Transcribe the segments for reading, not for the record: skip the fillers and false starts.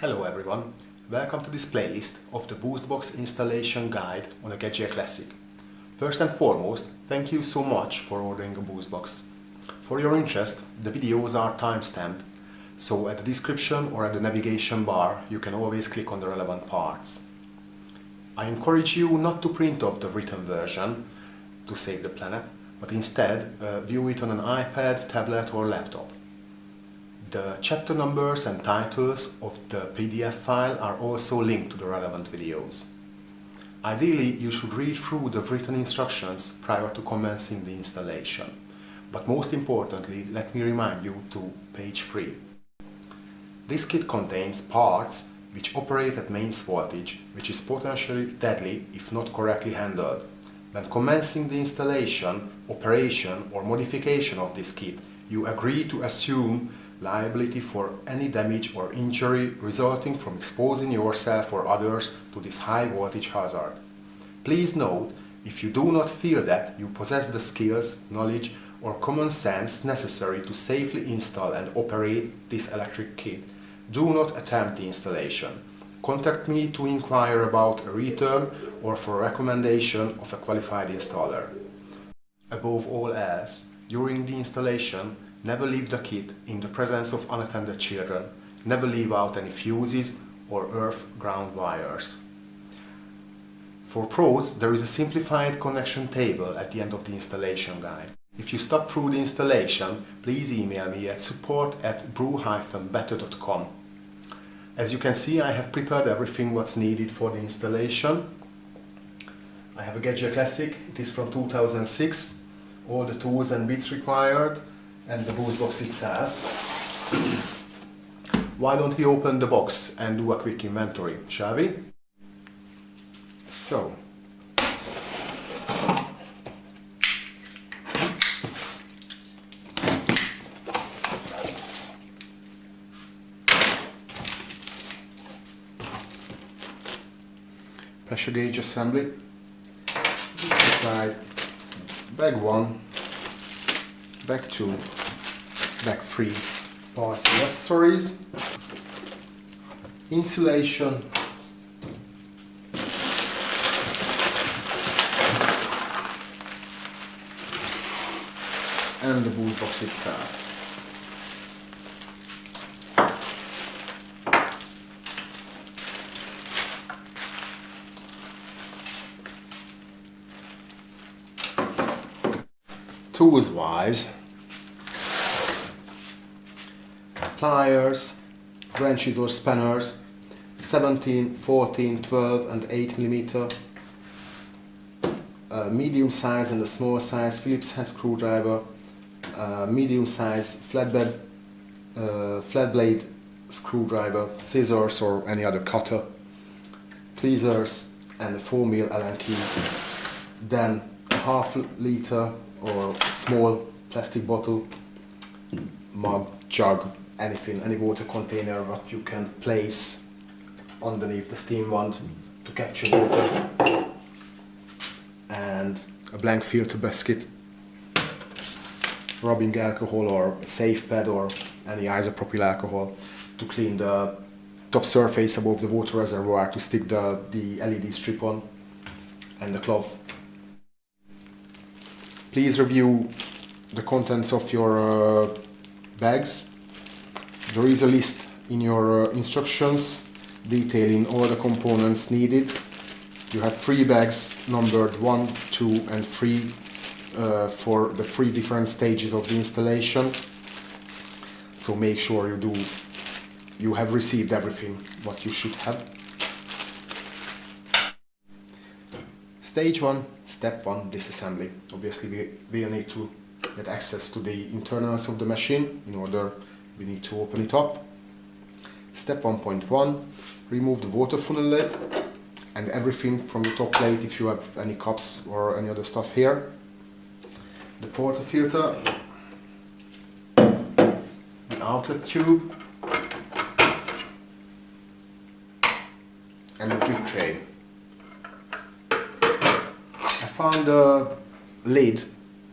Hello everyone, welcome to this playlist of the Boostbox installation guide on a GAGGIA Classic. First and foremost, thank you so much for ordering a Boostbox. For your interest, the videos are time-stamped, so at the description or at the navigation bar you can always click on the relevant parts. I encourage you not to print off the written version to save the planet, but instead view it on an iPad, tablet or laptop. The chapter numbers and titles of the PDF file are also linked to the relevant videos. Ideally, you should read through the written instructions prior to commencing the installation. But most importantly, let me remind you to page 3. This kit contains parts which operate at mains voltage, which is potentially deadly if not correctly handled. When commencing the installation, operation or modification of this kit, you agree to assume liability for any damage or injury resulting from exposing yourself or others to this high voltage hazard. Please note, if you do not feel that you possess the skills, knowledge or common sense necessary to safely install and operate this electric kit, do not attempt the installation. Contact me to inquire about a return or for a recommendation of a qualified installer. Above all else, during the installation, never leave the kit in the presence of unattended children. Never leave out any fuses or earth ground wires. For pros, there is a simplified connection table at the end of the installation guide. If you stop through the installation, please email me at support@brew-better.com. As you can see, I have prepared everything what's needed for the installation. I have a GAGGIA Classic, it is from 2006, all the tools and bits required, and the Boostbox itself. Why don't we open the box and do a quick inventory, shall we? So, pressure gauge assembly, inside bag 1, bag 2, bag 3, parts and accessories, insulation, and the Boostbox itself. Tools wise, pliers, wrenches or spanners, 17, 14, 12 and 8 mm, medium size and a small size Phillips head screwdriver, medium size flat blade screwdriver, scissors or any other cutter, tweezers and a 4mm Allen key, then a half liter or small plastic bottle, mug, jug, anything, any water container that you can place underneath the steam wand to capture water, and a blank filter basket, rubbing alcohol or safe pad or any isopropyl alcohol to clean the top surface above the water reservoir to stick the LED strip on, and the cloth. Please review the contents of your bags. There is a list in your instructions detailing all the components needed. You have 3 bags numbered 1, 2 and 3 for the 3 different stages of the installation. So make sure you have received everything what you should have. Stage 1, step 1, disassembly. Obviously we will need to get access to the internals of the machine. In order, we need to open it up. Step 1.1, remove the water funnel lid and everything from the top plate if you have any cups or any other stuff here. The portafilter, the outlet tube and the drip tray. I found the lid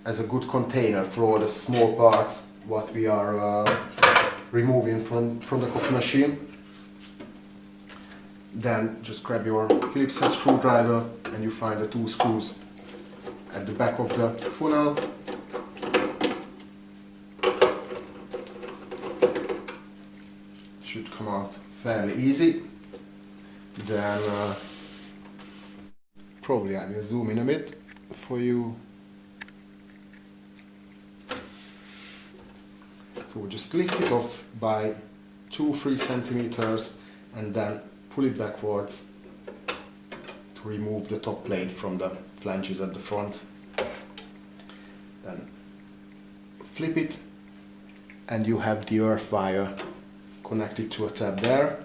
as a good container for all the small parts what we are removing from the coffee machine. Then just grab your Phillips head screwdriver and you find the 2 screws at the back of the funnel. Should come out fairly easy. Then probably I will zoom in a bit for you. So we'll just lift it off by 2-3 centimeters and then pull it backwards to remove the top plate from the flanges at the front. Then flip it and you have the earth wire connected to a tab there.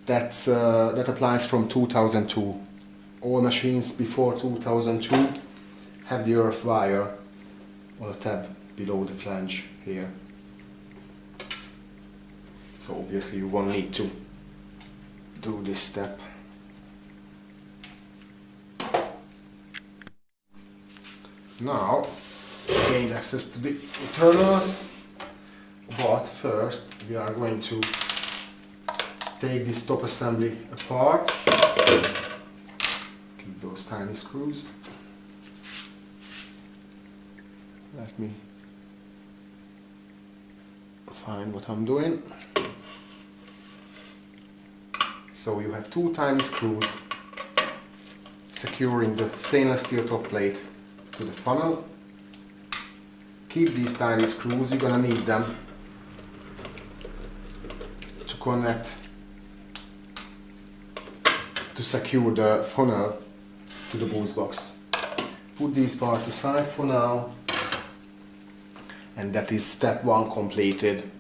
That applies from 2002. All machines before 2002 have the earth wire on a tab below the flange here. So obviously you won't need to do this step. Now gain access to the internals, but first we are going to take this top assembly apart. Keep those tiny screws. Let me find what I'm doing. So you have 2 tiny screws securing the stainless steel top plate to the funnel. Keep these tiny screws, you're gonna need them to connect, to secure the funnel to the boost box. Put these parts aside for now, and that is step 1 completed.